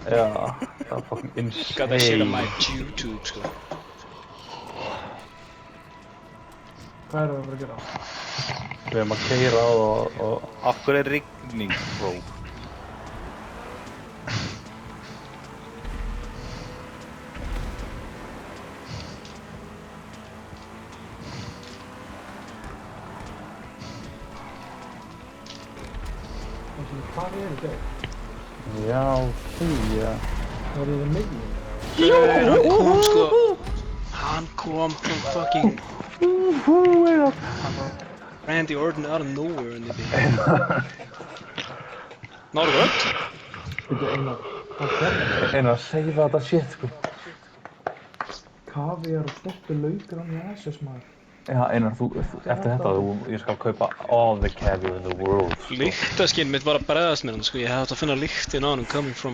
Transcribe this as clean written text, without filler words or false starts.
Já, það var fucking insane. Got that shit on my YouTube, sko. Hvað erum við að fara að gera? Við erum að keyra á það og... Af hverju er rigning, bro? Hvað er þetta? Já, hlýja. Var það miðjum? Hann kom, sko. Hann kom from fucking... Randy Orton out of nowhere in the game. Náðu gott? Þetta Einar, hvað gerði? Einar, seifa þetta shit, sko. Kaviar og stoppu laukur hann í SS maður. Já, Einar, eftir þetta, ég skal kaupa all the caviar in the world, sko. Lyktaskinn mitt var að bregðast mér hann, sko. Ég hefði átt að finna lyktin á hann coming from